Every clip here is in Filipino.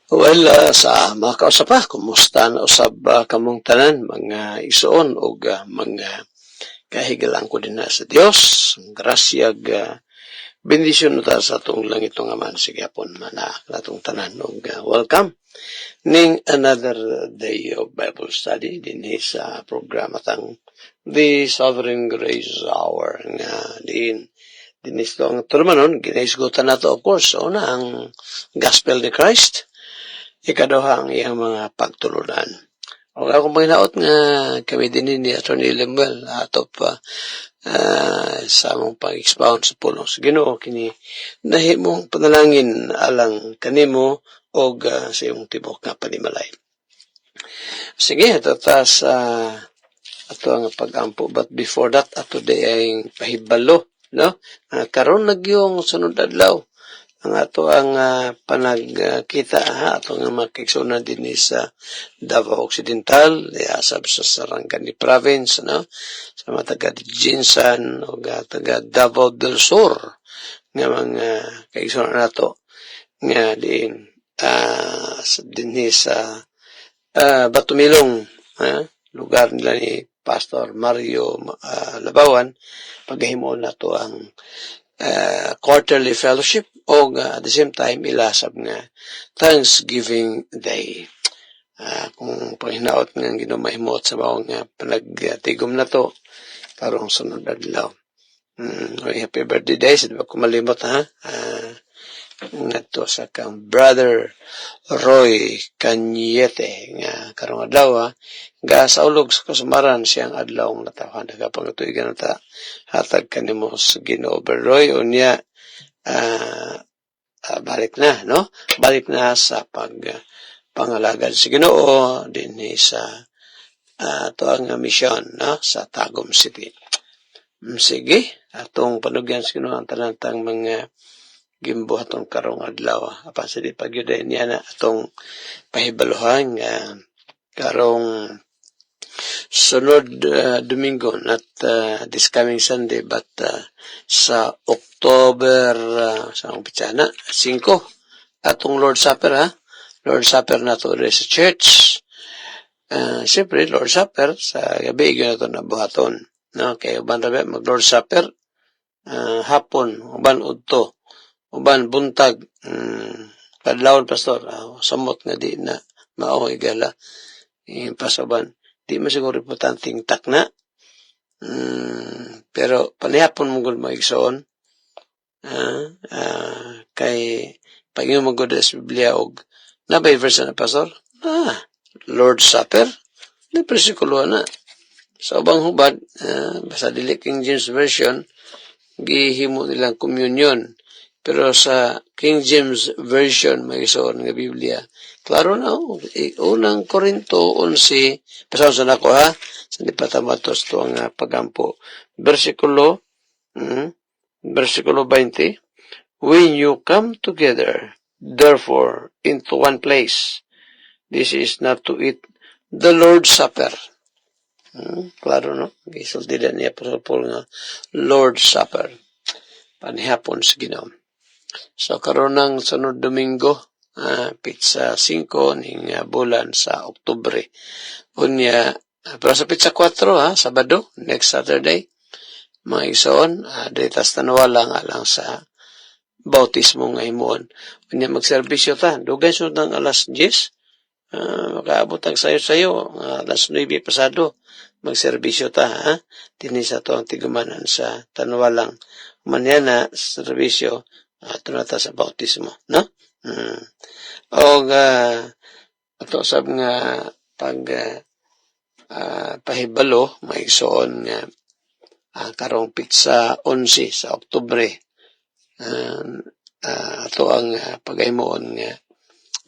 Well, sa mga kausap kumusta na usab kamong tanan, mga isuon o mga kahigalang ko din na sa Dios. Grasyag, bendisyon ta sa atong langitong aman sige hapon mana natong tanan og welcome ning another day of Bible study din sa programa tang The Sovereign Grace Hour nga din ang turmanon ginaisgutan nato of course una ang Gospel ni Christ. Ikaduha ang iyang mga pagtulunan. O akong panginaot nga kami din ni Atty. Lemuel atop sa among pag-expound sa pulong sa Ginoo kini nahimong panalangin alang kanimo og sa iyong tibok nga panimalay. Sige, ito ta sa ato ang pag-ampo, but before that ato day ay pahibalo, no? Karon nagyong sunod adlaw ang ato ang panagkita ato nga makigsunan din sa Davao Occidental, asab sa Sarangani Province, no? Sa mga taga Jinsan o taga Davao del Sur nga mga kaigsunan nato nga din sa Batumilong, lugar nila ni Pastor Mario Labawan, paghimuon nato ang quarterly fellowship o at the same time ilasab nga Thanksgiving Day. Kung pahinaot nga ginumahimot sa bawang panagtigom na to karong sunod adlaw. Happy birthday day, sa diba kumalimot nato sa kang Brother Roy Cañete nga karong adlaw ga sa ulog sa kasamaran siyang adlaw nga natahan nagapangatuigan ta hatag kanimo sa Ginoo Roy unya balik na, no? Balik na sa pangalagad sa Ginoo din sa ato ang misyon, no? Sa Tagum City. Sige, atong panugyan sa Ginoo ang tanang mga gimbuhaton karong adlaw. Apan sa di pagyuday niya na atong pahibaluhan karong sunod Domingo, not this coming Sunday, but sa October sa pitsana 5 atong Lord Supper, Lord Supper nato sa church. Siyempre Lord Supper sa gabi gyud nato nabuhaton, no? Kay uban ra mag Lord Supper hapon, uban udto, uban buntag, kadlawon pastor samot nga di na mao igala pasaban di man siguro importanteng takna, pero panihapon mo gud maigsoon kay pag mo gud sa Biblia og nabay verse na pastor Lord Supper na presikulo na sa ubang hubad basta dili King James Version gihimo nilang communion. Pero sa King James Version, may isuon nga Biblia, klaro na, unang Korinto 11, pasaw sa nako sa di patamatos to ang pagampo. Versikulo 20, when you come together, therefore, into one place, this is not to eat the Lord's Supper. Klaro, no? Gisultidan niya Paul nga Lord's Supper. Panihapon sa Ginoo. So, karon ng sunod Domingo, pizza 5 ning bulan sa Oktubre. Unya, pero sa pizza 4, Sabado, next Saturday, mga ison, daytas tanwalang alang sa bautismo nga himuon. Unya, magserbisyo ta. Dugay sunod ng alas 10, makaabot ang sayo-sayo, alas 9 pasado, magserbisyo ta, Dini sa to ang tigumanan sa tanwalang manyana serbisyo ato na ta sa bautismo, no? O ato sab nga pahibalo maigsoon nga karong pizza 11 sa Oktubre ato ang pagaymoon nga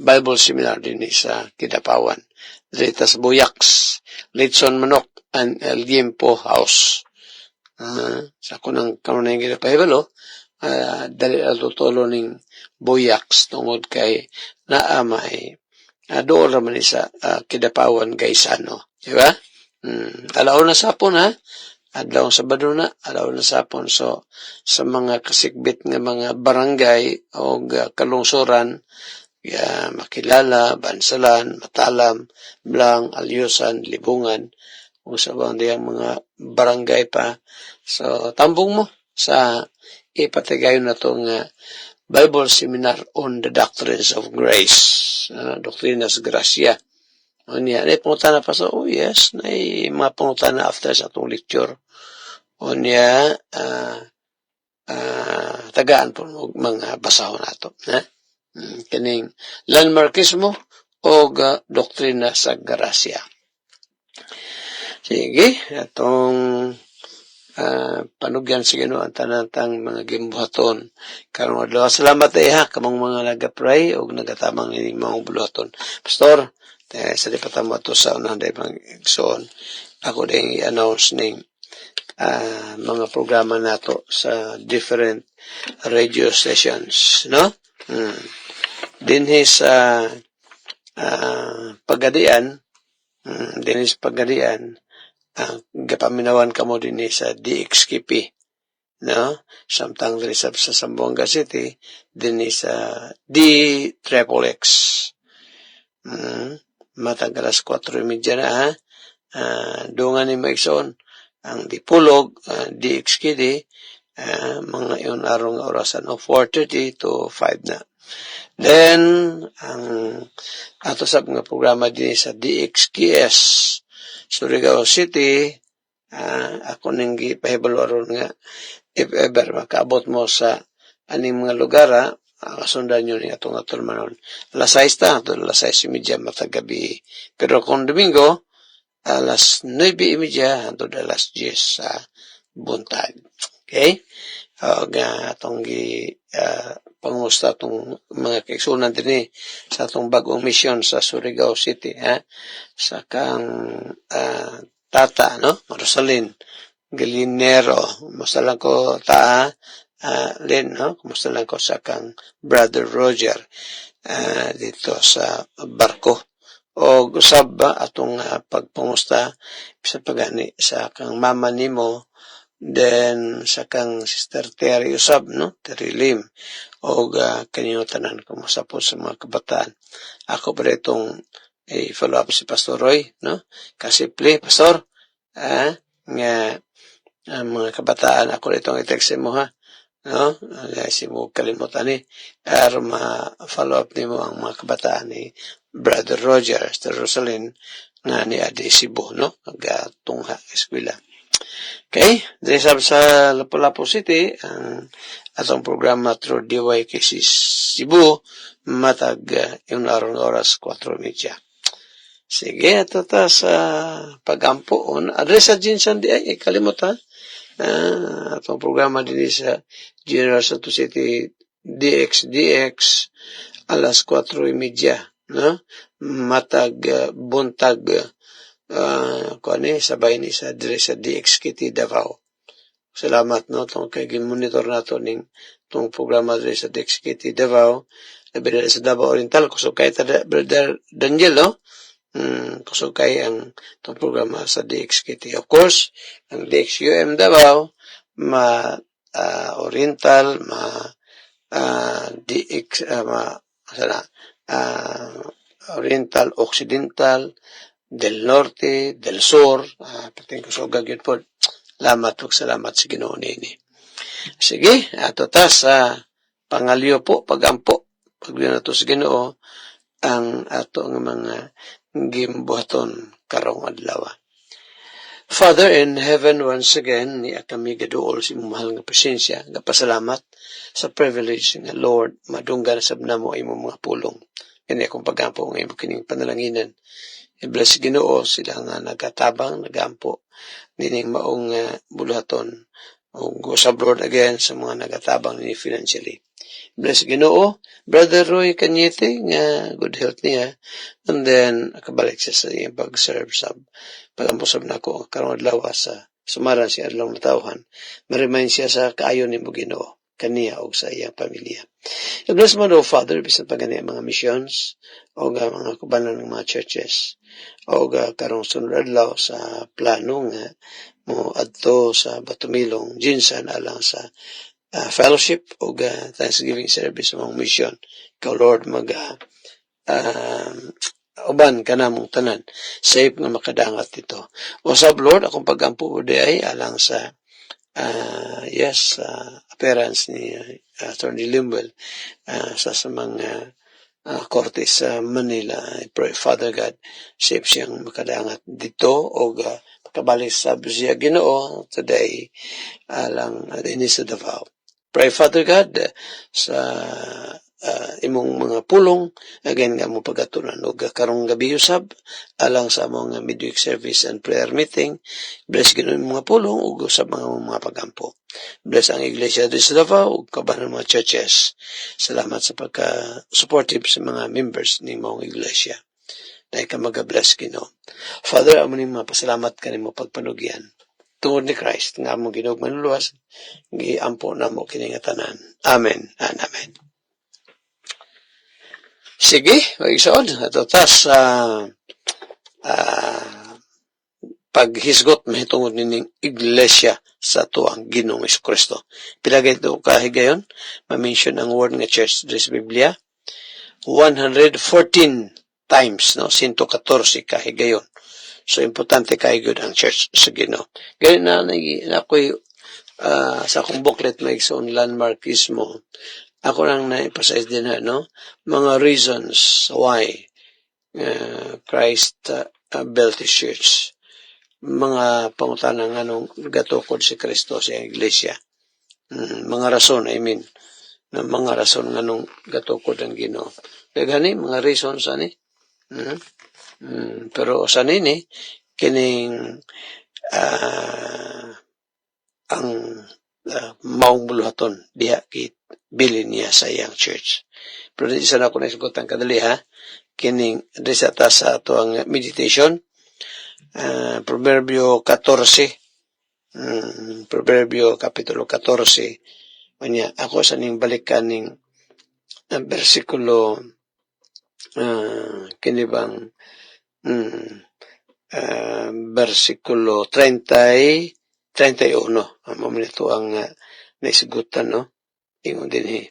Bible seminar din sa Kidapawan. Litas Buyaks, Litson Manok, and El Tiempo House. Sa kunang kanunay nga pahibalo, dali tutulo ning Buyaks tungod kay naamay doon raman sa Kidapawan Gaisano, di ba? Alaw na sapon adlaw Sabado na, alaw na sapon. So sa mga kasikbit nga mga barangay o kalungsuran makilala, bansalan, matalam, blang, alyusan, libungan, kung sa diyang mga barangay pa. So, tambong mo sa ipatigayon na itong Bible Seminar on the Doctrines of Grace, Doctrinas Gracia. O niya, pangutana pa sa, yes, mga pangutana after sa itong lecture. O niya, tagaan po mga basahon nato. Kining landmarkismo o doktrina sa Gracia. Sige, atong panugyan sa Ginoo ang tanang mga gimbuhaton karon adlaw. Salamat ha kamong mga nagapray o nagatamang ini mga buluhaton. Pastor, sa di patamo to sa unang day pang igsoon. Ako din i-announce ning mga programa nato sa different radio stations, no? Dinhi sa Pagadian, gapaminawan kamo dinhi sa DXKP, no? Samtang diri sa Zamboanga City, dinhi sa DXXX. Matag alas 4:30 na, dungan ni maigsoon ang Dipulog, DXKD, mga iyon arong orasan o 4:30 to 5 na. Then, ang ato sa mga programa din sa DXKS, Surigao City, ako nang gipahibalo aron nga, if ever makaabot mo sa aning mga lugar, kasundan nyo ni atong manon. Alas 6 ta, alas 6:30 matag gabi. Pero kung Domingo, alas 9:30 hangtod alas 10 sa buntag. Okay? Atong pangusta atong mga kaigsunan din sa atong bagong mission sa Surigao City, sa kang tata, no? Rosalyn Galinero. Kumusta lang ko Lynn, no? Kumusta lang ko sa kang Brother Roger dito sa barko. O usab ba atong pagpangusta sa pagani sa kang mama nimo, then sa kang Sister Terry usab, no? Terry Lim. O kanyo tanan kumusta po sa mga kabataan. Ako pa itong follow up si Pastor Roy, no? Kasi Pastor, nga mga kabataan, ako itong i-text mo, ha? No? Kasi mo kalimutan para ma-follow up nimo ang mga kabataan ni Brother Roger, Sister Rosalyn, nga ni Adi Cebu, no? Tungha eskwela. Okay, dahil sa Lapu-Lapu City, ang atong programa through DYKC Cebu, matag yung narong oras 4:30. Sige, ato ta sa pagampo. Address sa Jinsan di ay kalimutan. Atong programa din sa General Santos City DXDX alas 4:30, no? Matag buntag sabay ni sa dire sa DXKT Davao. Salamat, no? Itong kay monitor nato ning itong programa dire sa DXKT Davao. Labi sa Davao Oriental, kusog kay Brother Daniel, no? Kusog kay ang itong programa sa DXKT. Of course, ang DXUM Davao, Oriental, DX, Oriental, Occidental, del Norte, del Sur, pating kusog yun po. Salamat sa Ginoo nini. Sige, ato ta sa pangalyo po, pagampo. Pagbiyo na to sa Ginoo, ang ato ng mga gimbuhaton karong adlaw. Father in heaven, once again, ni kami gaduol sa imong mahal nga presensya, gapasalamat sa privilege nga Lord, madunggan sa namo imong mga pulong. Kani akong pagampo nga imong kining panalanginan. I-bless Ginoo sila nga nagatabang, nagampo, nining maong buluhaton. O go sa abroad again sa mga nagatabang ni financially. Bless Ginoo, Brother Roy Cañete, nga good health niya, and then nakabalik siya sa iyang pag-serve sa pag-ampusab na ako karong adlaw sa sumaran siya adlaw na tawhan. Ma-remind siya sa kaayon ni Ginoo kaniya o sa iyang pamilya. I-bless mo daw, Father, bisan pa gani mga missions o mga kubanan ng mga churches o karong sunod adlaw sa plano nga mo adto sa Batumilong, Jinsan alang sa fellowship o Thanksgiving service sa mga mission. Ikaw, Lord, uban ka na mong tanan. Safe nga makadangat dito. Usab, Lord, akong pagampo ay alang sa appearance ni Attorney Limwell sa mga korte sa Manila. I pray, Father God, safe siyang makadangat dito o makabalik sa siya Ginoo today alang dinis sa Davao. Pray, Father God, sa imong mga pulong, again nga mo pagatunan o karong gabi usab alang sa mga midweek service and prayer meeting. Bless Ginoo mga pulong ug sa mga pagampo. Bless ang iglesia di sa Davao ug kaban mga churches. Salamat sa pagka-supportive sa mga members ni mong iglesia. Dahil ka mag-bless Ginoo. Father, amo ni mapasalamat ka nimo pagpanugyan. Tungod ni Christ, nga mo Ginoo manluwas, giampo na mo kini nga tanan. Amen and amen. Sige, magigsoon. Ito tas paghisgot mahitungod nining iglesia sa tuang Ginoong Jesucristo. Pilagay ito kahigayon, ma-mention ang word nga church sa Biblia. 114 times, no? 114 kahigayon. So, importante kahigod ang church sa Ginoo. Ganyan na ako'y sa akong booklet may igsoon landmarkismo. Ako lang na-emphasize din no? Mga reasons why Christ built His church. Mga pangutanang anong gatukod si Kristo sa iglesia. Mga rason, na mga rason anong gatukod ang Ginoo. Kaya gani, mga reasons ani. Pero sa nini, kining ang maong buluhaton diha kit bilin niya sa iyang church. Pero di sana ako naisgutan kadali kining resata sa ato ang meditation. Proverbio 14, Proverbio Kapitulo 14, kanya ako sa ning balikan ning versikulo kinibang versikulo 31, ang maminito ang naisgutan, no? Ingon din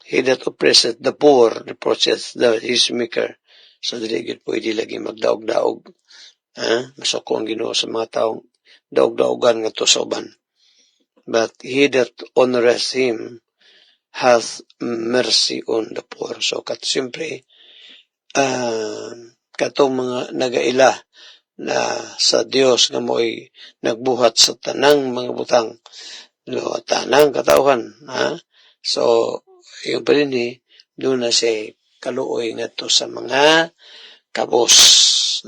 he that oppresseth the poor reproacheth his maker. So, diligid po, hindi lagi magdaog-daog. Masoko ang Ginoo sa mga taong daog-daogan nga to sa uban. But he that honoreth him hath mercy on the poor. So, siyempre, katong mga nagaila na sa Dios nga mo'y nagbuhat sa tanang mga butang, no, tanang katauhan. So, yung pa rin doon na siya kaluoy nga to sa mga kabos.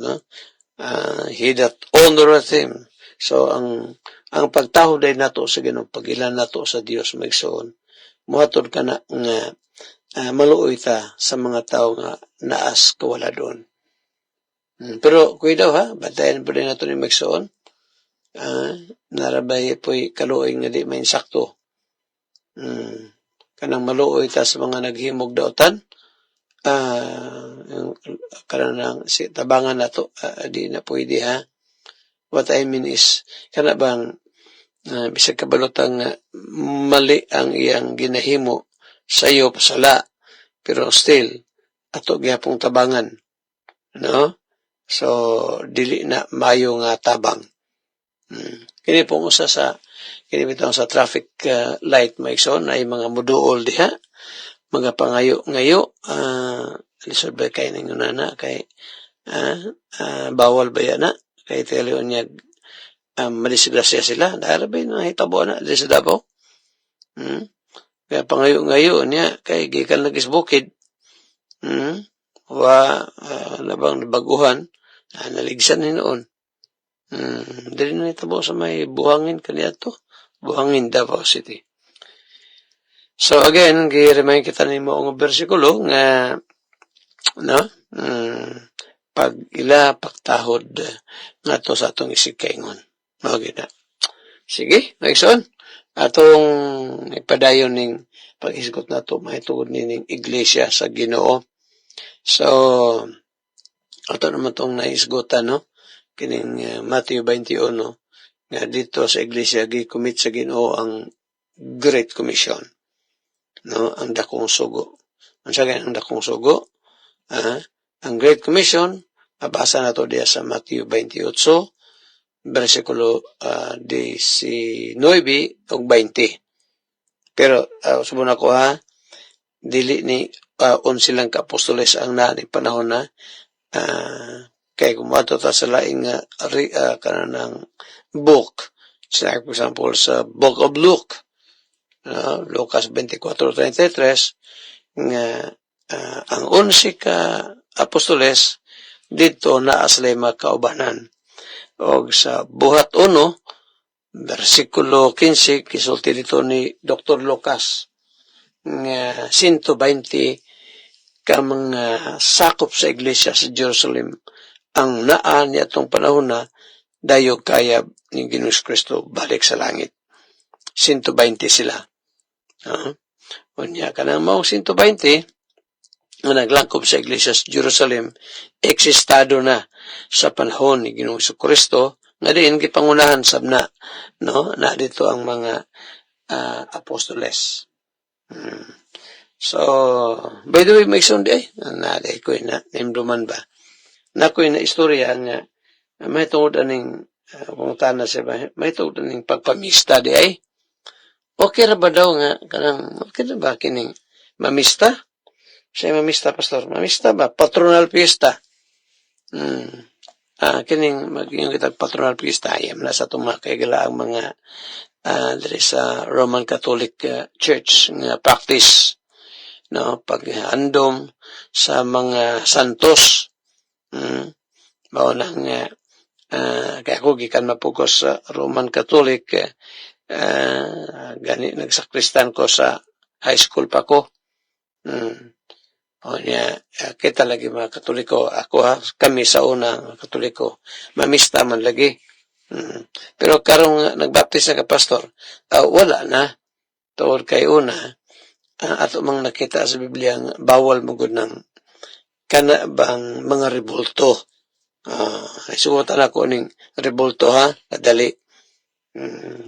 No? He that honoreth him. So, ang pagtahod ay nato sa Ginoo, pagilan nato sa Dios magsoon. Muhatod ka na nga maluoy ta sa mga tao nga naas kawala doon. Pero kuy daw bantayan pa rin nato ni magsoon. Narabay po'y kaluoy nga di may insakto. Kanang maluoy ta sa mga naghimog daotan. Kanang tabangan nato di na pwede What I mean is kana bang bisag kabalotang mali ang iyang ginahimo sayo pasala pero still ato gyapong tabangan, no? So dili na mayo nga tabang. Kini pong usa sa kini bitong sa traffic light maigsoon ay mga muduol diha, mga pangayo-ngayo lisod ba kay ning nana kay bawal ba yana kay teleon niya madisgrasya sila dahil ba na hitabo na di sa Davao. Kaya pangayo-ngayo niya kay gikan lagis bukid. Labang nabaguhan naligsan ni noon. Dili na hitabo sa may Buhangin kaniadto, Buhangin, Davao City. So again, gi-remind kita nimo ang bersikulo nga no? Pag ila pagtahod nato sa atong isikaingon. Mao gid na. Sige, maigsoon. Atong ipadayon ning pag-isgot nato mahitungod ning iglesia sa Ginoo. So ato naman tong naisgutan, no? Kining Matthew 21 nga dito sa iglesia gi-commit sa Ginoo ang Great Commission. No, ang dakong sugo. Ang sagay ang dakong sugo, ang Great Commission, mabasa na to diya sa Matthew 28, versikulo 19 ug 20. Pero subon ako dili ni 11 lang ka apostoles ang naa ni panahon na kay kumato ta sa laing kanang book. Like for example sa Book of Luke, Lucas 24:33, nga ang 11 ka apostoles dito naa sila makaubanan. Og sa Buhat 1, versikulo 15, kisulti dito ni Dr. Lucas, nga 120 ka mga sakop sa iglesia sa Jerusalem ang naa niya itong panahon na dayog kayab ni Ginoong Kristo balik sa langit. 120 sila. Unya ka na mao 120 na naglangkob sa iglesia sa Jerusalem, eksistado na sa panahon ni Ginoong Kristo, nga diin gipangunahan sabna, no? Na dito ang mga apostoles. So, by the way, may sundi naday ko na nimduman ba? Na ko na istorya nga may tungod aning pungtan na siya, may tungod aning pagpamista di ay. Okay ra ba daw nga kanang okay ra ba kining mamista? Siya mamista, pastor. Mamista ba? Patronal fiesta. Kining yung kitag patronal fiesta, ayam na sa tumakagala ang mga dari sa Roman Catholic Church nga practice, no, pag-andom sa mga santos. Mao nang kaya ko gikan mapugos sa Roman Catholic, gani nagsakristan ko sa high school pa ko. O niya, kita lagi mga Katoliko, kami sa una Katoliko, mamista man lagi. Pero karong nagbaptis na ka pastor, wala na. Tawad kay una, ato mang nakita sa Biblia ang bawal magud ng kanabang mga rebulto. Isugutan ako ning rebulto kadali.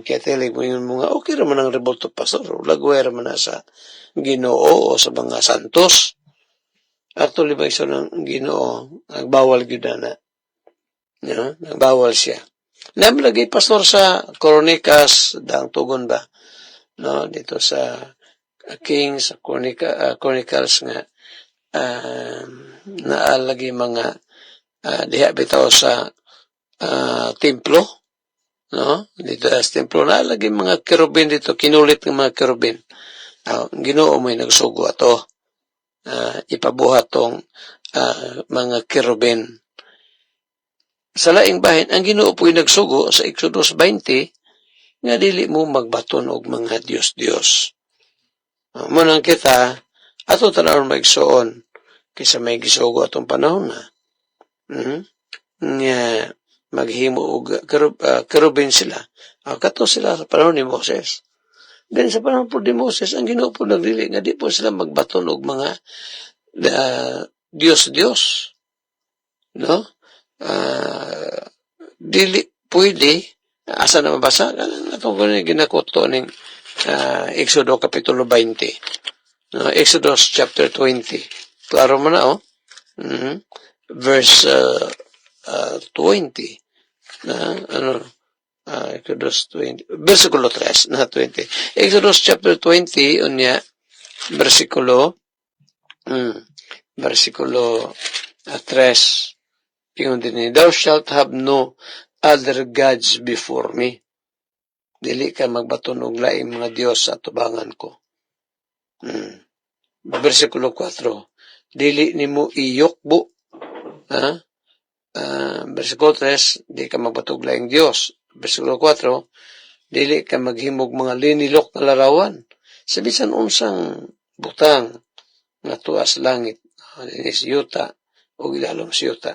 Kaya tilig mo yun mga, okay raman ang rebulto pastor, lagway raman na sa Ginoo o sa mga santos. Actually ba iso ng Ginoo, nagbawal gyud na. Nagbawal siya. Namlagay pastor sa Chronikas, daang tugon ba? No, dito sa Kings, Chronicles nga, naalagi mga diha bitaw sa templo, no? Dito sa templo, naalagi mga kerubin dito, kinulit ng mga kerubin. Ginoo may nagsugo ato. Ipabuhat tong mga kerubin. Sa laing bahin, ang Ginoo po'y nagsugo sa Exodus 20 nga dili mo magbaton og mga Dios-Dios. Munang kita, ato tanawon maigsuon kaysa may gisugo atong panahon na. Nga maghimo og kerubin sila. Kato sila sa panahon ni Moses. Then sa panahon po ni Moses, ang Ginoo po nagdili nga di po sila magbaton og mga Dios-Dios. No? Dili pwede, asa na mabasa? Atong ginakuto ning Exodus Kapitulo 20. No? Exodus chapter 20. Klaro mo na, verse 20. Exodus 20, versikulo 3, na 20. Exodus chapter 20, unya, versikulo 3, yung din, thou shalt have no other gods before me. Dili ka magbatunog laing mga Diyos sa tubangan ko. Versikulo 4, dili nimo iyokbo, versikulo 3, di ka magbatog laing Diyos. Versikulo 4, dili ka maghimog mga linilok na larawan. Sa bisan unsang butang nga tuas langit, dinis yuta o ilalom sa yuta.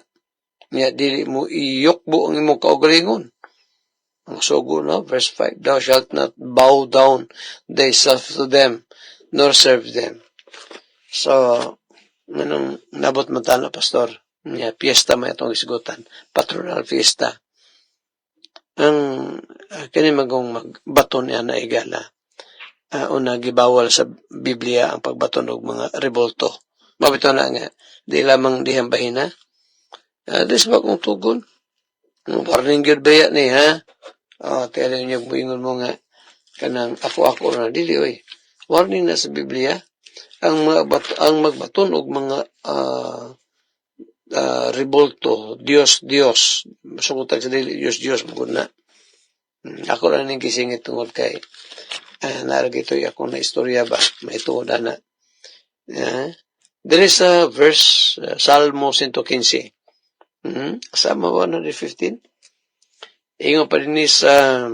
Nga dili mo iyokbo ang imong kaugalingon. Ang sugo, no? Verse 5, thou shalt not bow down thyself to them, nor serve them. So, manong nabot mo tala, pastor, nga fiesta may itong isgutan, patronal fiesta. Ang kini magong magbaton niya na igala. una gibawal sa Biblia ang pagbaton og mga revolto. Mabito na nga, di lamang dihang bahina. Dis ba kung tugon? Warning gyud baya ni, ha? Tiyali niyo buingon mo nga, kanang ako na dili, oy. Warning na sa Biblia, ang magbaton og mga revolto, Dios, masugutag sa dili, Dios, magod na. Ako na ning gisingit tungod kay, naragitoy ako na istorya ba, may tuod na. There is a verse, Salmo 115. Sama 115. Ingo pa din sa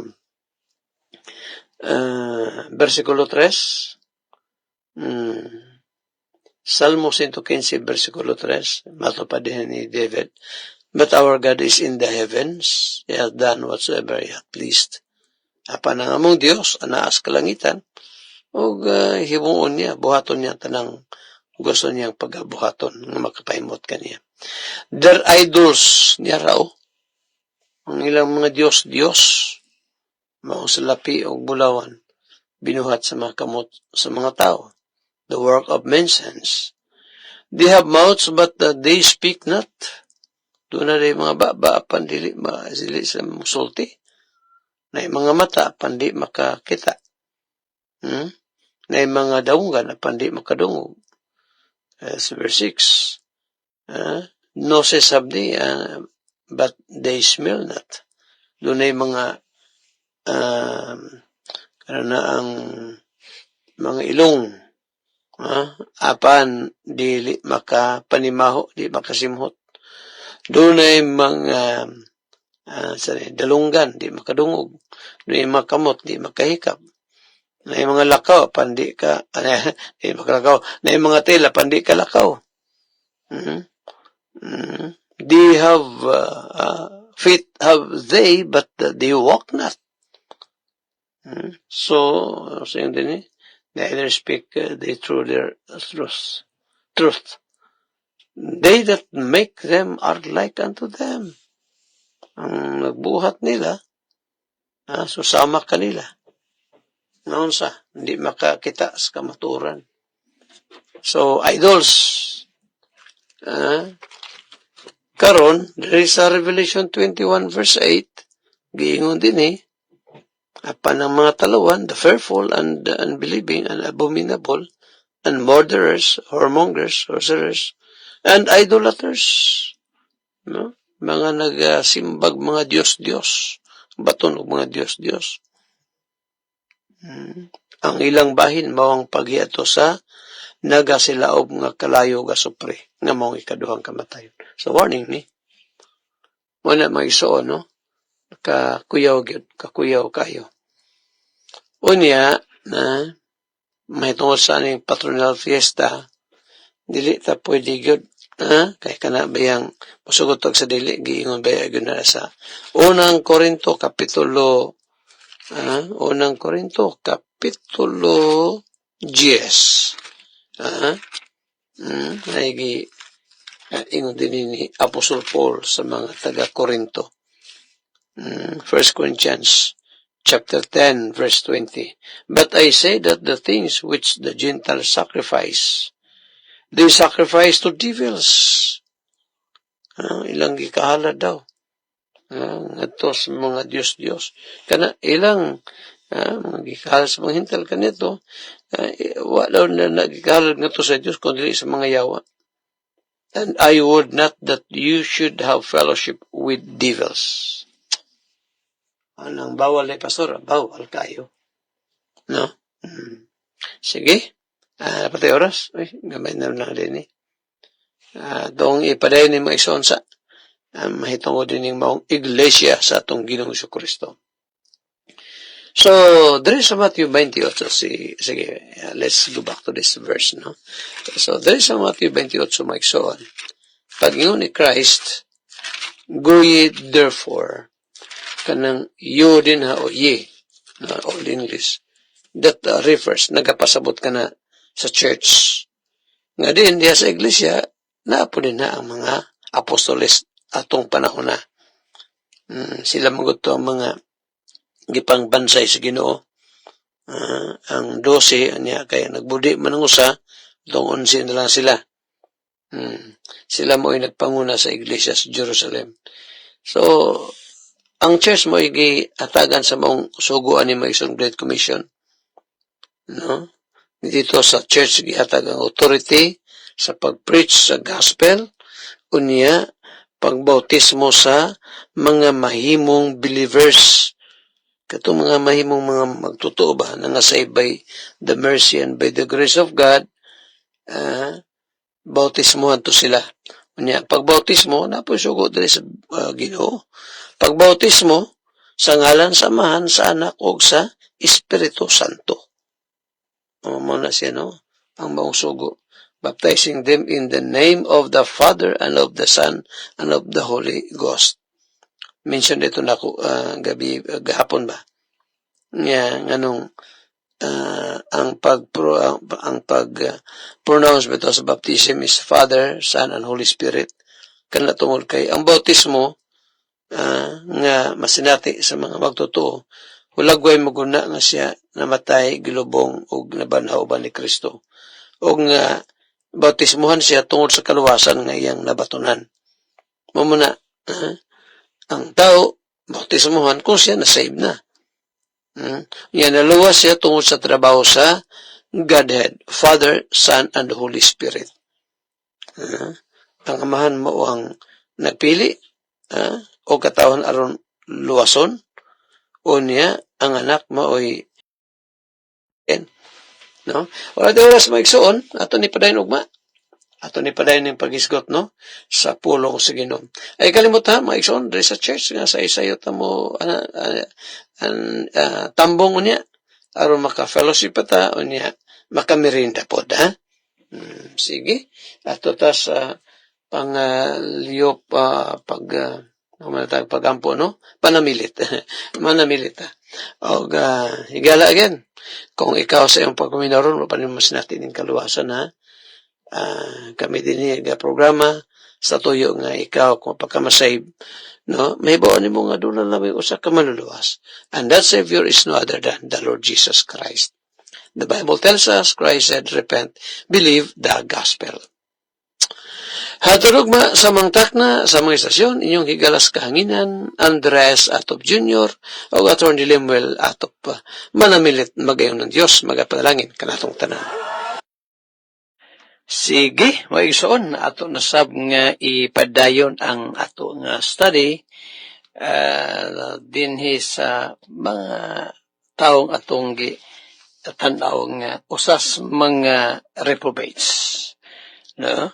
versikulo 3. Salmo 115, versikulo 3. Mato pa din ni David. But our God is in the heavens. He has done whatsoever he hath pleased. Apan ang among Dios, anaas kalangitan, o himuon niya, buhaton niya tanang gusto niyang pagabuhaton nga makapahimot kaniya. Their idols niya raw, ang ilang mga Diyos, maong salapi o bulawan, binuhat sa mga kamot sa mga tao. The work of men's hands. They have mouths but they speak not. Doon na rin mga baba, pandili, masili sa musulti. Na mga mata, pandi makakita. Na mga daungan, pandi makadungog. Verse 6. Noses have they, but they smell not. Doon ay mga ang mga ilong, apan dili makapanimaho, di makasimhot. Doon ay mga dalunggan, di makadungog. Doon ay mga kamot, di makahikap. Na mga lakaw, pandi ka, di makalakaw. Na mga tela, pandi ka lakaw. They have feet have they, but they walk not. So saying din they either speak they through their truth. They that make them are like unto them. Ang nagbuhat nila, susama kanila. Noon sa, hindi makakita sa kamaturan. So, idols. Karon, there is a Revelation 21 verse 8, giingon din apan ang mga talawan, the fearful and the unbelieving and abominable, and murderers, whoremongers, sorcerers, and idolaters. No? Mga nagsimbag mga Diyos, baton og mga Diyos. Ang ilang bahin mao ang paghiato sa nagasilaob nga kalayo ga supre nga mao ikaduhang kamatayon. So warning ni. Wala magisuon no. Kakuyaw kayo. Unya na may tungod sa aning patronal fiesta, dili ta pwede gyud kay kana bayang pasugotog sa dili giingon baya gyud na sa unang Korinto kapitulo 10 ay ingon din ni Apostle Paul sa mga taga Korinto. 1 Corinthians chapter 10 verse 20. But I say that the things which the Gentiles sacrifice, they sacrifice to devils. Ilang gikahala daw. Ito sa mga Diyos. Kana ilang mga gikahala sa mga hintal kanito, wala na nagikahala nga to sa Diyos kundi sa mga yawa. And I would not that you should have fellowship with devils. Anong bawal ay pastor? Bawal kayo. No? Sige. Patay oras. Uy, gamay na lang din Doong ipadayon ni mga isonsa. Mahitong ko din yung maong iglesia sa atong Ginoong Kristo. So, there is a Matthew 28. Sige, let's go back to this verse, no? So, there is a Matthew 28, maigsoon. Pag-ingon ni Christ, go ye therefore, kanang you din o ye, Old English, that refers, nagapasabot ka na sa church. Nga din, diya sa iglesia, naapo din na ang mga apostoles atong panahon na. Sila maguto ang mga gipang bansay sa Ginoo. Ang 12 niya kaya nagbudi man ang usa, itong 11 na lang sila. Sila mo ay nagpanguna sa iglesia sa Jerusalem. So, ang church mo ay giatagan sa maong suguan ni Maison Great Commission. No? Dito sa church gihatag ang authority sa pag-preach sa gospel, unya pagbautismo sa mga mahimong believers. Katong mga mahimong mga magtotoo ba na saved by the mercy and by the grace of God, bautismohan to sila. Unya pagbautismo na po sugo diri sa Ginoo. Pagbautismo sa ngalan sa Amahan, sa Anak ug sa Espiritu Santo. Mo na siya, no? Ang maong sugo. Baptizing them in the name of the Father and of the Son and of the Holy Ghost. Mention dito na ko gahapon ba? Nganong ang pag-pronounce bito sa baptism is Father, Son, and Holy Spirit. Kanila tungod kay ang bautismo nga masinati sa mga magtotoo, hulagway maguna nga siya namatay, gilubong, o nabanhaw ba ni Kristo. O nga bautismuhan siya tungod sa kaluwasan nga iyang nabatunan. Mamuna, ang tao, bautismuhan kung siya na-save na. Yan, naluwas siya tungod sa trabaho sa Godhead, Father, Son, and Holy Spirit. Ang Amahan mo ang nagpili, o katawan aron luwason, o niya, ang anak mo ay no? Wala di oras maigsoon, ato ni padayon ugma. Ato ni padayon ng pag-isgot, no? Sa pulong sa Ginoo. Ay kalimot ha, maigsoon, diri sa church, nga sa isayo tamo, tambong niya, aron maka-fellowship ta, o niya, makamirinda po, ha? Sige. Ato ta sa pangliyop, pagampo, no? Panamilit. Manamilit, ha? O, higala again. Kung ikaw sa iyong pagkuminaron, mapanimas natin yung kaluwasan, ha? Kami din yung programa sa tuyo nga ikaw, kung pagkamasave, no? May bawaan mo nga doon na may usa ka maluluwas. And that Savior is no other than the Lord Jesus Christ. The Bible tells us, Christ said, repent, believe the gospel. Haturugma sa mangtak na sa mga istasyon, inyong higalas kahanginan, Andres Atop Jr. o Atty. Lemuel Atop. Manamilit magayon ng Diyos, magapadalangin kanatong tanan. Sige, maigsoon, ato nasab nga ipadayon ang ato nga study dinhi sa mga taong atong tanaw nga usas mga reprobates. No?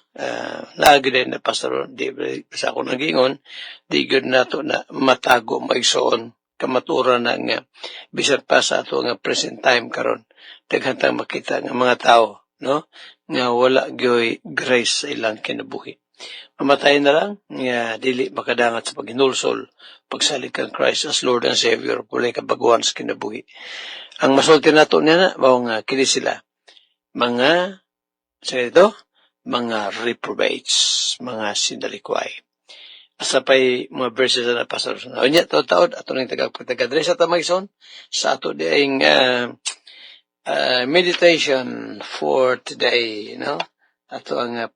Lagi din na pastor, di sa ako nagingon, di gud nato na matago maigsoon kamaturan na nga bisan pa sa ato nga present time karon daghang makita nga mga tao, no? Nga wala gyoy grace sa ilang kinabuhi. Mamatay na lang nga dili makadangat sa paghinulsol pagsalig kang Christ as Lord and Savior, walay kabaguhan sa kinabuhi. Ang masulti nato niya na mao nga kini sila mga mga reprobates, mga sindalikway. Asa pa'y mga verses na pastor. Unya, taon ato nang tagapagtagadre sa Tamagson, sa ato diayng meditation for today, no? Ato ang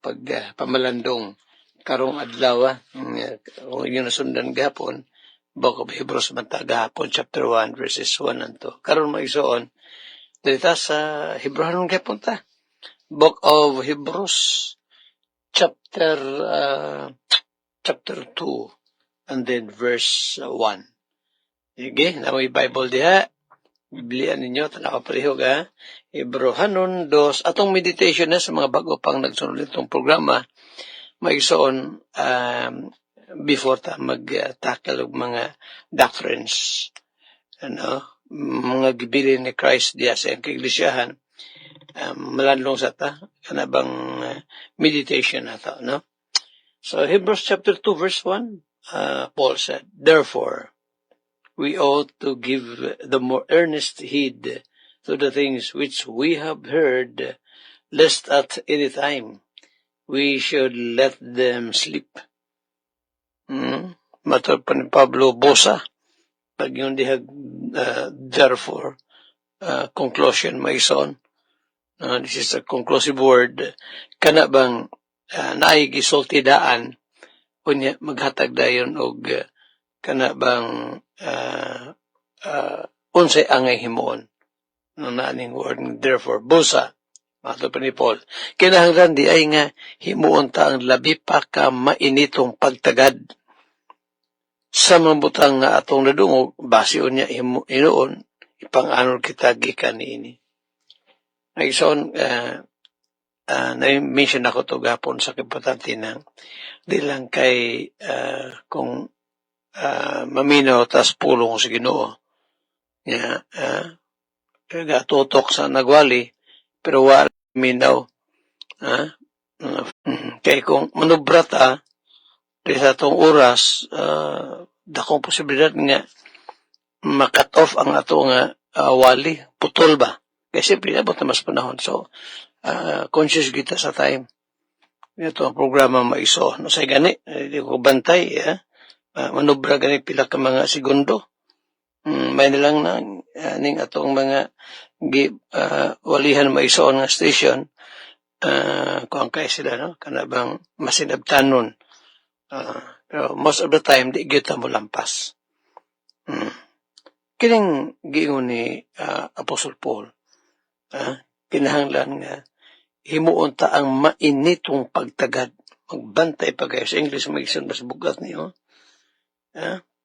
pamalandong karong adlaw, kung yun nasundan gapon, Book of Hebrews manta gapon, chapter 1, verses 1 and 2. Karon magsuon, dito sa Hebrew gapon ta. Book of Hebrews, chapter 2, and then verse 1. Sige, na may Bible diha. Biblian ninyo, tanaw pareho ga. Hebrehanon 2. Atong meditation na sa mga bago pang nagsunod itong programa, maigsoon before ta mag-tackle og mga doctrines. Mga gibilin ni Christ diya sa iglesiyahan. Malandong sa ta, kanabang meditation na ta, no? So, Hebrews chapter 2, verse 1, Paul said, therefore, we ought to give the more earnest heed to the things which we have heard, lest at any time we should let them slip. Matod pa ni Pablo Bosa, pag yung dihag, therefore, conclusion, maison. This is a conclusive word. Kana bang naay gisultidaan unya maghatag dayon og kana bang unsay angay himuon no naning word therefore busa mato pa ni Paul kinahanglan di ay nga himuon ta ang labi pa ka mainitong pagtagad sa mabutang nga atong nadungog base unya hinuon ipang-anol kita gikan niini. Ngayon na-mention ako to gapon sa importante ng di lang kay kung maminaw tas pulong sa Ginoo. Ya, tutok sa nagwali pero wala minaw. Kay kung manubra ta sa atong oras dakong posibilidad nga makat off ang atong wali putol ba. Kasi pinabot na mas panahon. So, conscious kita sa time. Ito ang programa maiso. No, sa gani, hindi ko bantay. Manubra gani pila ka mga segundo. May nilang na ning atong mga walihan maiso nga station. Kung kaya sila, no? Kanabang masinabtanon. Pero most of the time, di kita mo lampas. Kining giingon ni Apostle Paul, kinahanglan nga himuon ta ang mainitong pagtagad magbantay pa kayo sa English magiging mas bugat niyo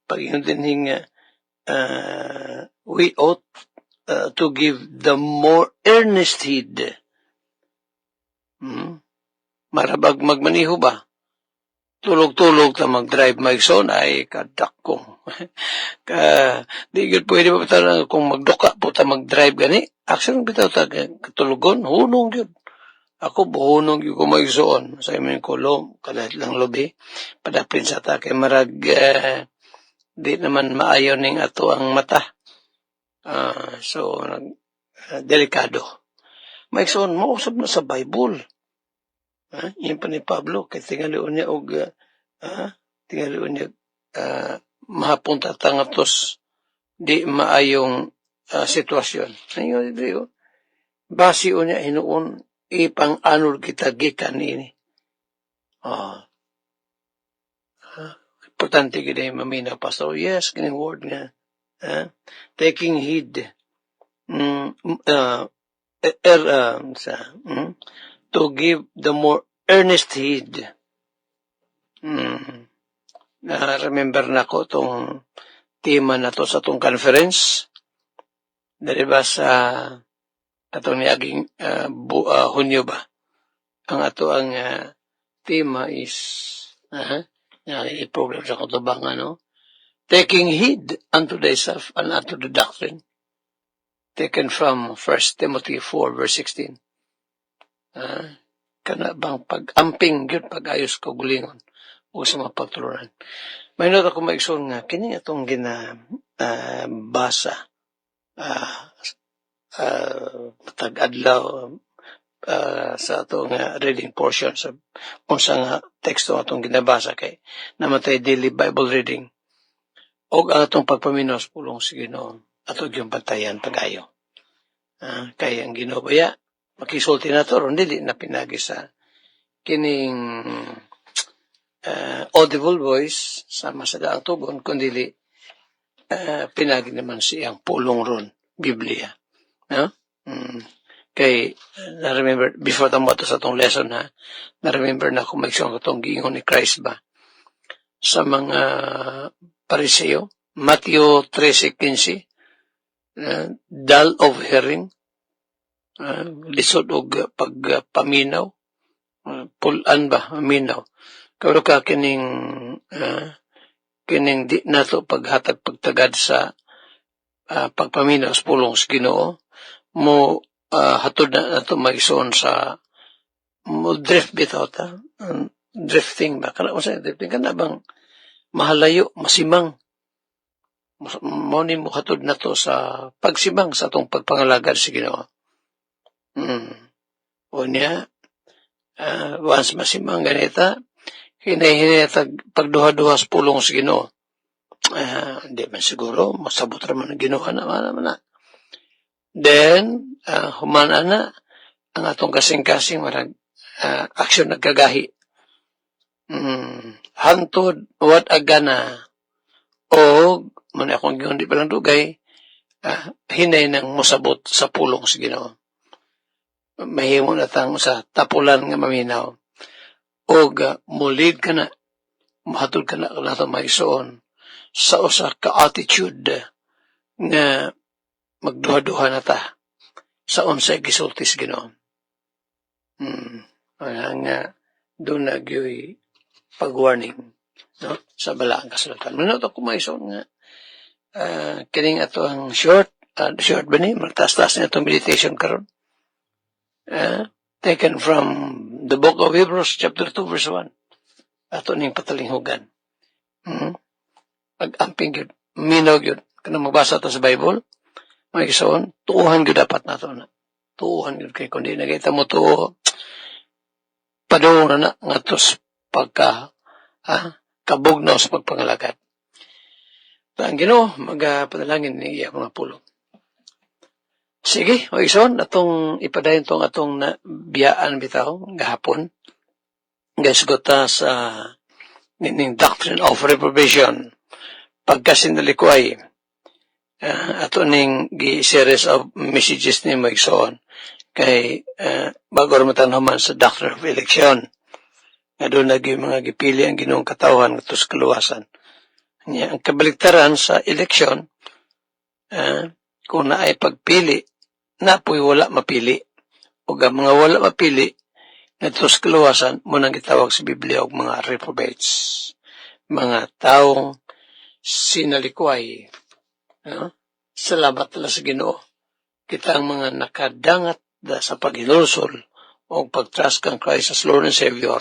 pag-ingon din nga we ought to give the more earnest heed marabag magmaniho ba tulog-tulog ta mag-drive maigsoon ay kadakong di gud pwede ba ta kung magduka po ta mag-drive gani action bitaw ta katulugon hunong gyud ako buhunong gyud ko maigsoon sa imin ko kalat lang lobi padapin sa ta kay marag di naman maayo ning ato ang mata so delikado maigsoon mo usab na sa Bible yan pa ni Pablo kay tingalion niya og mahapunta tangatos di maayong sitwasyon. Ngayon, base niya hinuon ipang-anol kita gikan ini. Importante gid ay mamina pastor. Yes, kining word nga. Taking heed. To give the more earnest heed. Remember na ko itong tema na to sa itong conference. Dari ba sa atong niaging Hunyo ba? Ang ato ang tema is i-program sa kutubangan, no? Taking heed unto thyself and unto the doctrine. Taken from 1 Timothy 4 verse 16. Kana bang pag-amping yun, pag-ayos ko gulingon o sa mga pagtulunan. May nota ko maigsoon nga, kini itong ginabasa tag-adlaw sa itong reading portion sa unsa nga teksto itong ginabasa kay namatay daily Bible reading o ang itong pagpaminos pulong sa Ginoo ato yung bantayan pag-ayo. Kaya ang Ginoo baya makisulti na to, dili na pinagi sa kining audible voice sama sa daang tugon, kundi pinagi naman siyang pulong ron, Biblia. No? Kay, na-remember, before tamo to sa itong lesson, na-remember na kung magsiyong itong giingon ni Christ ba sa mga Pariseo, Matthew 13:15, dull of hearing, lisod og pagpaminaw pulan ba minaw pero ka kining di nato paghatag pagtagad sa pagpaminaw sa pulong sa Ginoo mo hatod na nato maison sa mo drift bitaw ta drifting ba kana usa drifting kana bang mahalayo masimang mo ni mo hatod nato sa pagsimang sa atong pagpangalagad sa Ginoo. O niya, once masimang ganita, hinahinatag pagduha-duha sa pulong sa Ginoo. Hindi man siguro, masabot raman ang Ginoo na. Then, humana na, ang atong kasing-kasing marag aksyon nagkagahi. Hantod, what agana, o, man akong yun, di palang dugay, hinay nang musabot sa pulong sa Ginoo. Mahimo na tang sa tapulan nga maminaw. O, mulid ka na, mahatod ka na nato maisuon sa usa ka attitude nga magduha-duha na ta sa unsay gisulti sa Ginoo. Nga doon nagyoy pag-warning, no, sa balaang kasulatan. Manot ako maison nga kining ato ang short ba ni magtaas-taas na itong meditation karon, taken from the book of Hebrews chapter 2 verse 1. Ato ning patalinghugan. Pag-amping yun, minaw yun, kanang magbasa to sa Bible, may isoon, tuuhan yun dapat na to na. Tuuhan yun kay kundi nakita mo to, padung na nga tos pagka kabugnaw sa pagpangalagad. Ang Ginoo magpadalangin ni iya mga pulong. Sige, o ison, atong ipadayon tong atong biyaan bitaw gahapon. Gasgota sa ning doctrine of reprobation. Pagkasinalikuay, ato ning series of messages ni Moigsoon kay bago ramatan sa doctrine of election. Nga doon naging mga gipili ang Ginoong katawhan ng tos kaluwasan. Ang kabaliktaran sa eleksyon, kung naay pagpili, napoy wala mapili. O mga wala mapili, na tos kaluwasan, munang gitawag sa Biblia og mga reprobates. Mga taong sinalikway. Salamat na sa Ginoo. Kita ang mga nakadangat sa paghinulsol o pag-trust kang Christ as Lord and Savior.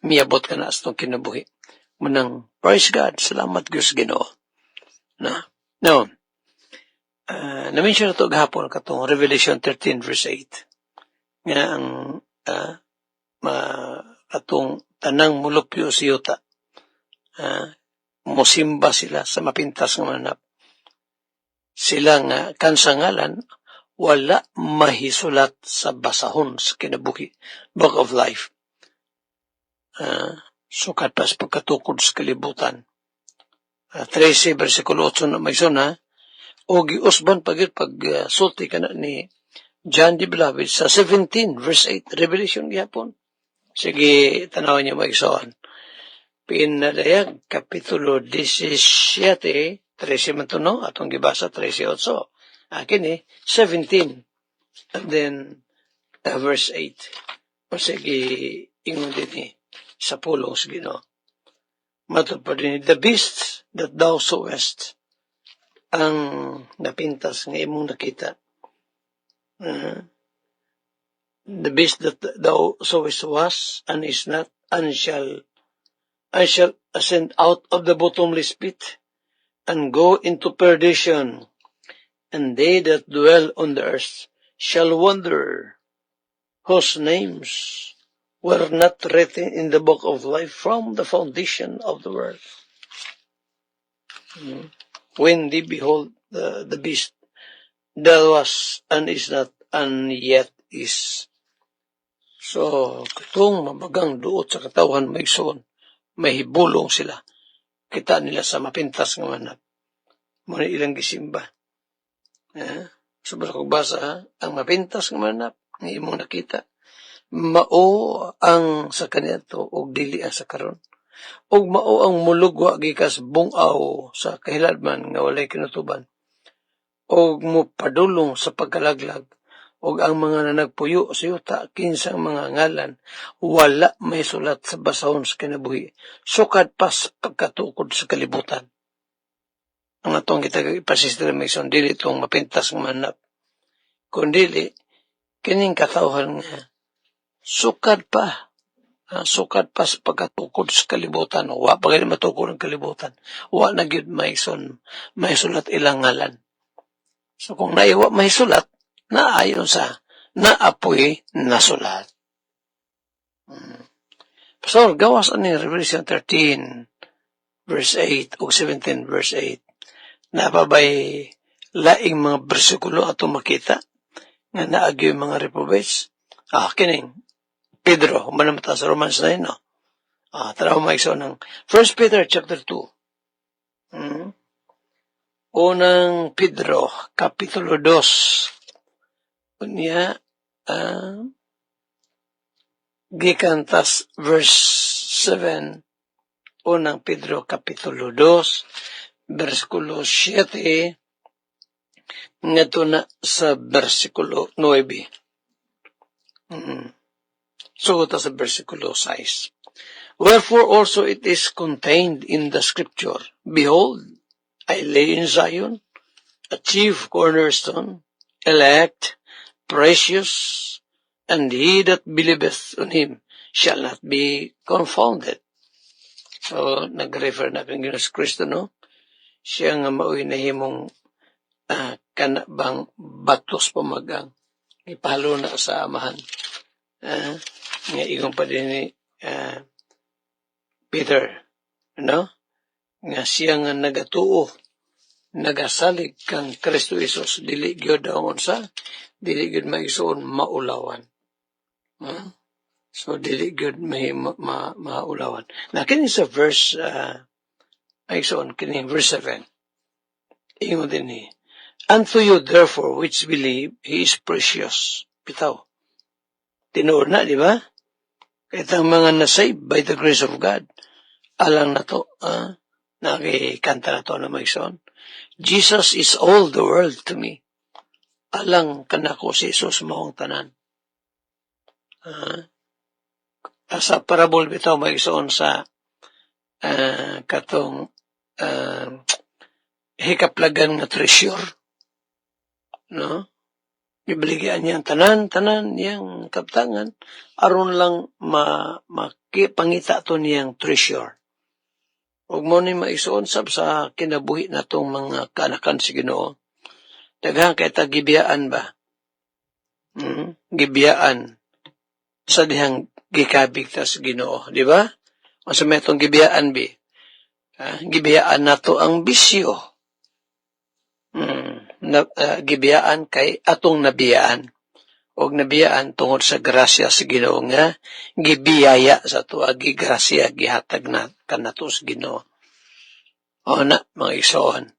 Miyabot ka na sa itong kinabuhi. Munang, praise God, salamat Diyos Ginoo. Now, na-mention na ito gahapon katong Revelation 13 verse 8. Nga ang atong tanang mulupyo si Yuta. Musimba sila sa mapintas ng manap. Sila nga kansangalan, wala mahisulat sa basahon sa kinabuhi. Book of Life. Sukat pas pagkatukod sa kalibutan. 13 versikulo 8 na may suna, o giusban pag sulti ka na ni John the Beloved sa 17 verse 8, Revelation gihapon. Sige, tanawan niyo mag-isoan. Pinadayag, Kapitulo 17, 13 man to, no? Atong gibasa 13:8. Akin 17. And then, verse 8. O sige, ingon din sa pulong sa Ginoo. Matod pa din, the beast that thou sawest, ang napintas nga imong nakita. The beast that thou sawest was, and is not, and I shall ascend out of the bottomless pit, and go into perdition, and they that dwell on the earth shall wonder, whose names were not written in the book of life from the foundation of the world. When they behold the beast that was, and is not, and yet is. So, katong mabagang duot sa katawan maigsoon, mahibulong sila. Kita nila sa mapintas ng manap. Muna ilang gisimba. Sobra kong basa, ang mapintas ng manap, ng imong nakita, mao ang sa kanito og dili ang sa karon. Og mao ang mulugwa gikas bungaw sa kahiladman nga walay kinutuban. Og mopadulong sa pagkalaglag. Og ang mga nanagpuyo sa yuta kinsang mga ngalan wala may sulat sa basahon sa kinabuhi. Sukad pas pagkatukod sa kalibutan. Ang atong kita ipasistir may son dili itong mapintas ng manap. Kundili kining katawhan nga sukad pa sa pagkatukod sa kalibutan. Wa pa ganyan matukod ang kalibutan. Wa na gyud may sulat ilang ngalan. So kung naiwa may sulat, naayon sa naapoy na sulat. Pastor, gawas ani Revelation 13 verse 8 o 17 verse 8. Napabay laing mga bersikulo ato makita nga naagyo yung mga reprobates. Kining Pedro, humanamata sa Romans 9, no? Tara maigso ng 1 Peter chapter 2. Unang Pedro, Kapitulo 2. Unya, gikantas verse 7. Unang Pedro, Kapitulo 2, versikulo 7, ngato na sa versikulo 9. Sugot sa versikulo 6. Wherefore also it is contained in the scripture, Behold, I lay in Zion a chief cornerstone, elect, precious, and he that believeth on him shall not be confounded. So, nag-refer na kang Ginoong Kristo, no? Siya nga mauwi na himong kanabang batos pamagang ipalo na sa amahan. Nga igong pa din ni Peter, no? Nga siya nga nagatuo, nagasalig kang Kristo Isus, dili gyud daon sa, dili gyud maigsoon maulawan. So, dili gyud maulawan. Na kini sa verse, maigsoon, kini verse 7. Ingon din ni, Unto you therefore which believe, he is precious. Bitaw. Tinuod na, di ba? Kahit ang mga nasave by the grace of God, alang na to, nakikanta na to na maigsoon. Jesus is all the world to me. Alang kanako si Jesus maong tanan. Sa parable bitaw maigsoon sa katong hikaplagan na treasure, no? Ibaligyan niyang tanan niyang kaptangan aron lang makipangita to niyang treasure. Ug mo ni maigsoon sab sa kinabuhi natong mga kanakan si Ginoo. Daghang kay tagibiyaan ba? Gibiyaan sa dihang gikabig ta sa Ginoo, di ba? O sa metong gibiyaan bi. Gibiyaan nato ang bisyo. Gibiyaan kay atong nabiyaan. Og nabiyaan tungod sa grasya sa Ginoo nga gibiyaya sa tuwa, gigrasya gihatag na kanato sa Ginoo. O na, mga igsoon.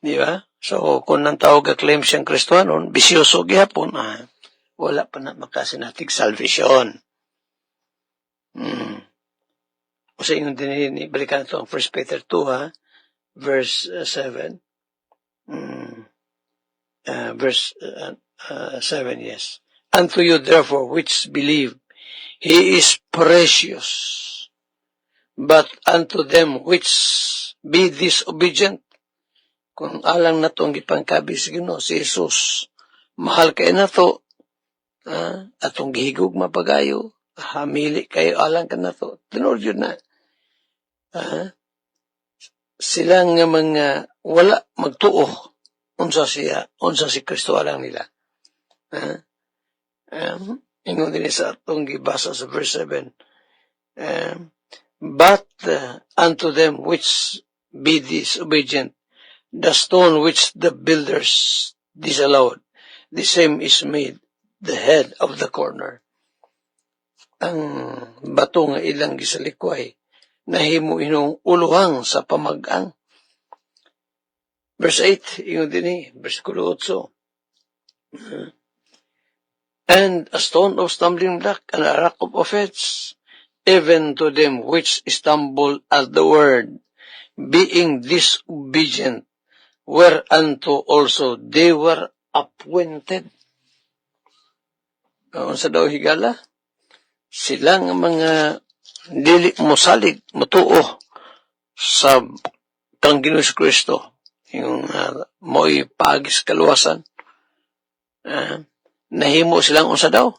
Di ba? So, kung nang tawag claim siyang Kristohanon, bisyoso gihapon, wala pa na makasinatig salvation. O sa inyong din, balikan ito ang 1 Peter 2, verse 7. Verse 7, yes. Unto you, therefore, which believe, he is precious. But unto them which be disobedient, kung alang na itong gipangkabi sa Ginoo, si Jesus, mahal kayo na ito, atong gihigog mapagayo, hamili kayo alang ka na ito, tinord yun na. Silang nga mga wala magtuo, unsa si Kristo alang nila. Ingon din sa atong gibasa sa verse 7. But unto them which be disobedient, the stone which the builders disallowed, the same is made the head of the corner. Ang bato nga ilang gisalikway, nahimo inong uluhang sa pamag-ang. Verse 8, ingon din versikulo 8. And a stone of stumbling block, and a rock of offense, even to them which stumble at the word, being disobedient, whereunto also they were appointed. Sa daw higala, sila nga mga dili mosalig, matuo sa kang Ginoong Kristo, yung mo'y pagis kaluwasan. Nahimo silang unsa daw?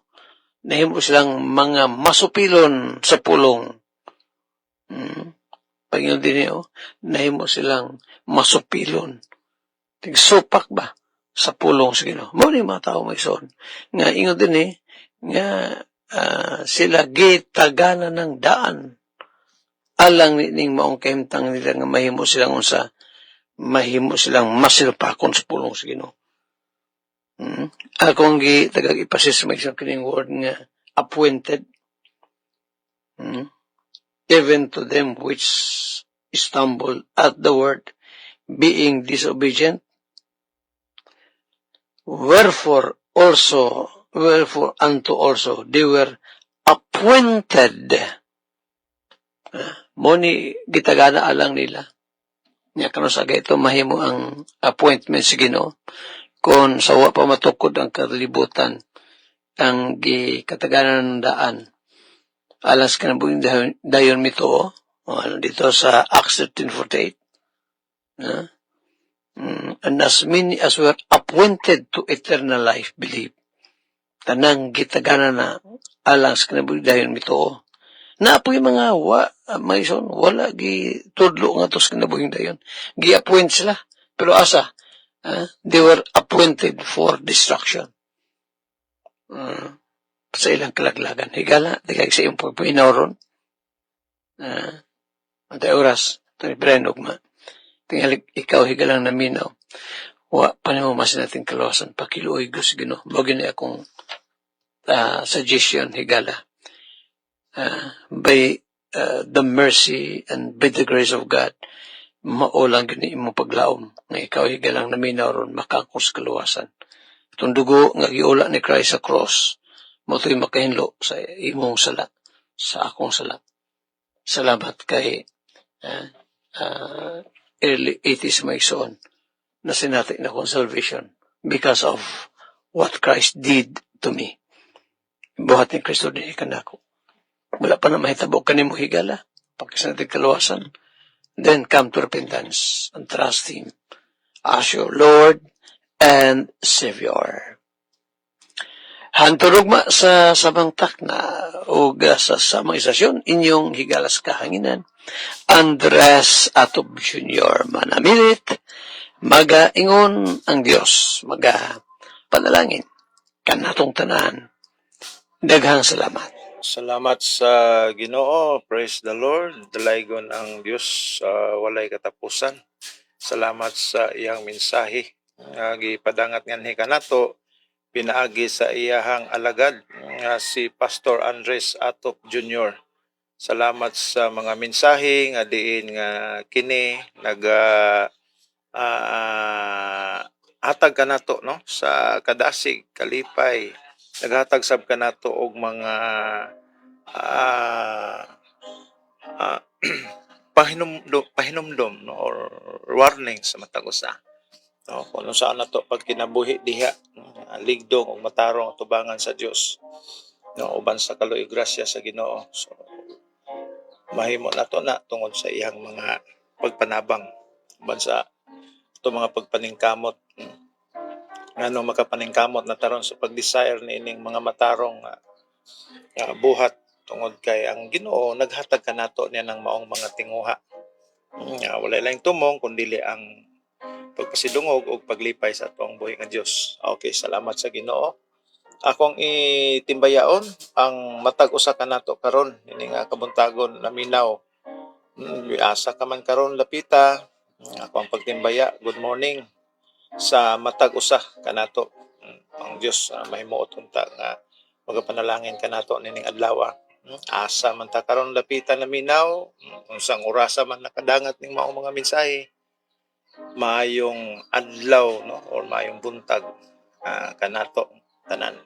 Nahimo silang mga masupilon sa pulong. Pagyon din nahimo silang masupilon. Tigsupak ba sa pulong sa Ginoo? Mo ni mga tao maigsoon. Nga ingon din nga sila gitagana ng daan. Alang ning maong kahimtang nila nga mahimo silang unsa mahimo silang masilpakon sa pulong sa Ginoo. Akong tagag ipasis may isang kining word nga appointed. Even to them which stumble at the word, being disobedient. Wherefore unto also they were appointed. Moni gitagana alang nila. Nya kano sa ito mahimo ang appointment sa Ginoo kung sawa pa matukod ang kalibutan ang gikataganan ng daan. Alas ka na buong dayon mito dito sa Acts 13:48. And as many as were appointed to eternal life believe. Tanang gitaganan na alas ka na buong dayon mito. Na po yung mga wala tudlo nga tos kinabuhing dayon. Gi-appoint sila. Pero asa? They were appointed for destruction. Sa ilang kalaglagan. Higala, digay sa iyong pagpinaw ron. Antay oras, ito ni Brian Ugma. Tingali ikaw higalang naminaw. Pa naman mas natin kalawasan. Pakiluoy gusto Ginoo. Bagay na akong suggestion higala. By the mercy and by the grace of God, maulang gini mo paglaom nga ikaw higalang naminaw ron makangkos kaluwasan. Itong dugo nga giula ni Christ sa cross, mo to'y makahinlo sa imong sala, sa akong sala. Salamat kay early 80s maigsoon na sinati na kong salvation because of what Christ did to me. Buhat ni Kristo din ikanako. Wala pa na mahitabo ka ni mo higala, pagkasanatin kaluwasan. Then come to repentance and trust Him as your Lord and Savior. Hanturugma sa samangtak na o sa samang istasyon, inyong higalas kahanginan, Andres Atob Jr. Manamilit, magaingon ang Diyos, panalangin, kanatong tanan. Daghang salamat. Salamat sa Ginoo. Praise the Lord. Dalaygon ang Dios sa walay katapusan. Salamat sa iyang mensahe. Gipadangat nganhi kanato pinaagi sa iyahang alagad si Pastor Andres Atop Jr. Salamat sa mga mensahe nga diin nga kini hatag kanato no sa kadasig kalipay. Naghatag sab kanato og mga pahinumdom no, or warning sa matag usa. No, kung saan nato pag kinabuhi diha, ligdong og matarong tubangan sa Dios. No, uban sa kaluoy grasya sa Ginoo. So mahimo nato na tungod sa iyang mga pagpanabang uban sa mga pagpaningkamot. Ano makapaningkamot na taron sa pag-desire niining mga matarong buhat tungod kay ang Ginoo naghatag kanato niya ng maong mga tinguha. Wala lang tumong kundi ang pagpasidungog o paglipay sa atong buhi nga Dios. Okay, salamat sa Ginoo. Akong itimbayaon ang matag usa kanato karon ini nga kabuntagon naminaw. Asa ka man karon lapita. Ako ang pagtimbaya. Good morning. Sa matag usa kanato ang Dios mahimuot unta nga magapanalangin kanato nining adlaw. Asa man ta karon lapitan naminaw unsang orasa man nakadangat ning maong mga mensahe maayong adlaw no or maayong buntag kanato tanan.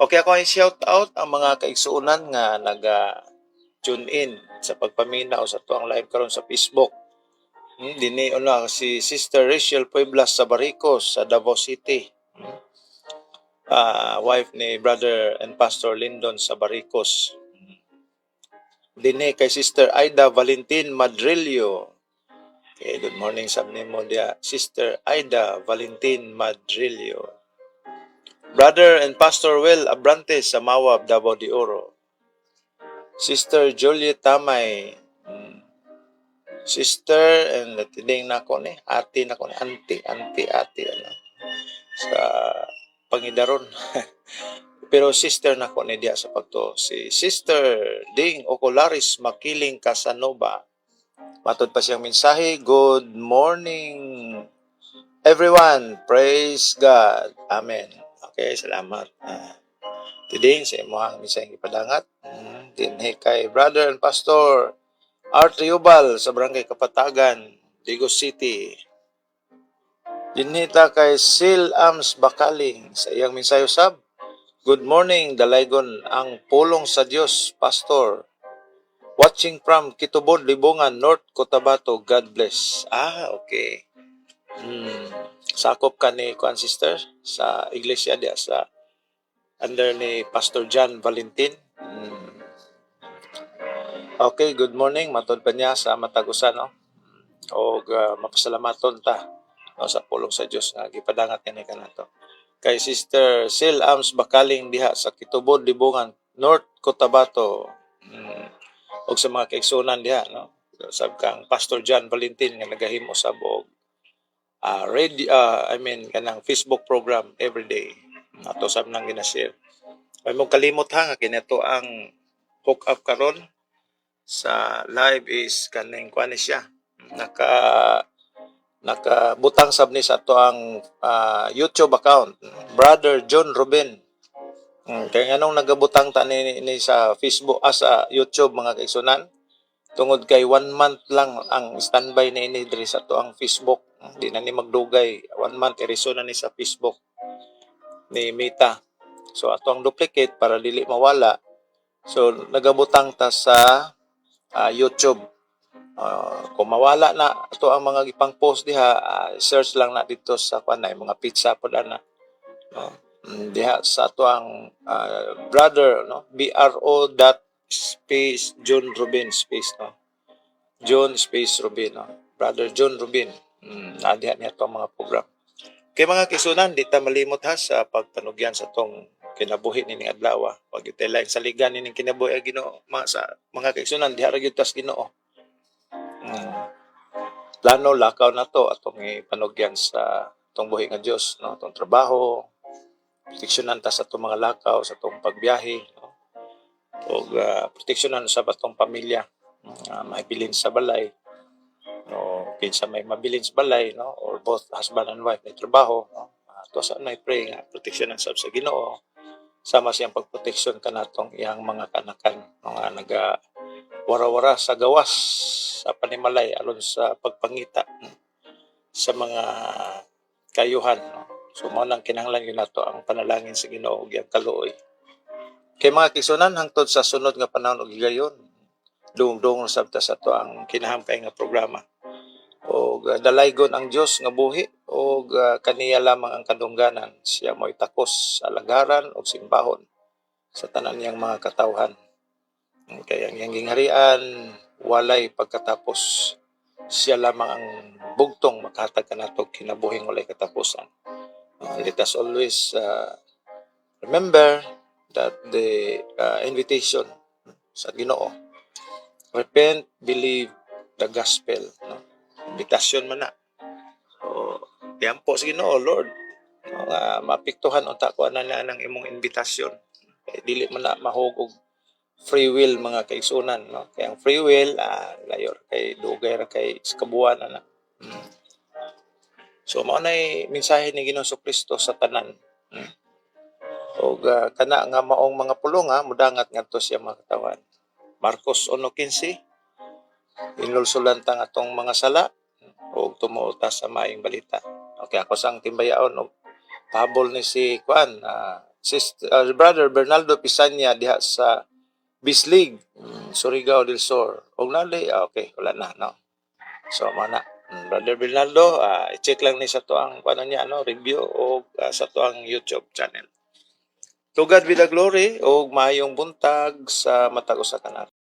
Okay, ako ay shout out ang mga kaigsuonan nga tune in sa pagpaminaw sa tuang live karon sa Facebook. Dini si Sister Rachel Puebla sa Barricos sa Davao City. Wife ni Brother and Pastor Lyndon sa Barricos. Dini kay Sister Aida Valentin Madrillo. Okay, good morning sa nimo dia Sister Aida Valentin Madrillo. Brother and Pastor Will Abrantes sa Mawab, Davao de Oro. Sister Juliet Tamay, sister and latiding nako ni ate nako ni ate sa Pangidaron. Pero sister nako ni dia sa pagto si Sister Ding Ocularis Makiling Casanova. Matod pa siyang mensahe, good morning everyone, praise God, amen. Okay, salamat. Tiding sa imuhang mensahe ipadangat. Dinhi kay brother and pastor Art Riobal sa Barangay Kapatagan, Digos City. Dinhita kay Sil Ams Bakaling sa iyang mensahe usab. Good morning, Dalaygon, ang pulong sa Dios, pastor. Watching from Kitubod, Libongan, North Cotabato. God bless. Okay. Sakop ka ni Kuan Sister sa iglesia dia sa under ni Pastor John Valentin. Okay, good morning. Matod pa niya sa matagusan, no? O mapasalamaton ta, no, sa pulong sa Dios nga gipadangat kani kanato. Kay Sister Sil Ams Bakaling diha sa Kitubod, Libongan, North Cotabato. Og sa mga kaigsunan diha, no? Sab kang Pastor John Valentin nga nagahimo sa og kanang Facebook program every day. Ato sab nang gina-share. Ay mo kalimot ha nga kinato ang hook up karon sa live is kaning kuan siya. Nakabutang sab ni sa ato ang YouTube account, Brother John Ruben. Kaya nganong nagabutang ta ni sa Facebook sa YouTube mga kaigsunan, tungod kay 1 month lang ang standby ni ini diri sa to ang Facebook. Di na ni magdugay 1 month iriso na ni sa Facebook ni Meta. So ato ang duplicate para dili mawala. So nagabutang ta sa YouTube. Kung mawala na ato ang mga gipang post diha, search lang na dito sa kanay mga pizza pod ana. No? Diha sa ato ang brother, no? BRO space John Rubin space, no? John space Rubin, no? Brother John Rubin. Diha niya itong mga program. Kay mga kisunan, di ta malimot ha sa pagpanugyan sa tong kinabuhi ni adlaw. Pag itilaing saligan ni kinabuhi Ginoo, sa mga kisunan diha ra gyud tas Ginoo. Plano lakaw na to atong ipanugyan sa tong buhi nga Dios, no? Tong trabaho, proteksyonan ta sa itong mga lakaw, sa itong pagbiyahe, no? O proteksyonan sa batong pamilya, mabilin sa balay, no? Kinsa may mabilin sa balay, no? Or both husband and wife may trabaho, no? To sa may pray nga proteksyonan sa Ginoo, sama siyang pagproteksyon kanatong iyang mga kanakan, mga naga wara-wara sa gawas sa panimalay alon sa pagpangita sa mga kayuhan, no? So mao nang kinahanglan gyud nato ang panalangin sa Ginoo ug iyang kaluoy. Kay mga kisunan hangtod sa sunod nga panahon ug higayon, dungdong sabta sa to ang kinahampay nga programa. O dalaygon ang Dios nga buhi o kaniya lamang ang kadungganan. Siya mo'y takos sa lagaran o simbahon sa tanan niyang mga katawhan. Kaya ang iyang gingharian walay pagkatapos. Siya lamang ang bugtong makahatag kanato kinabuhing walay katapusan. Let us always remember that the invitation sa Ginoo, repent, believe the gospel, no? Invitasyon man na. So, tiampo sa Ginoo, Lord, mapiktuhan unta ko na ng imong invitasyon. Dili man na mahugog free will mga kaigsunan, no? Kaya ang free will layor kay dugay ra kay kabuan na. So mao nay mensahe ni Ginoong Kristo sa tanan. O kana nga maong mga pulong mudangat ngadto siya mga katawan. Marcos 1:15, inulsulan ta atong mga sala o tumuo ta sa maayong balita. Okay, ako sang timbayaon og pahabol ni si Juan, Brother Bernaldo Pisanya diha sa Bislig, Surigao del Sur. Og nalay, okay, wala na, no? So, mana, Brother Bernaldo, i-check lang ni sa to ang niya, no, review o sa to ang YouTube channel. To God be the glory o maayong buntag sa matag usa ka nato.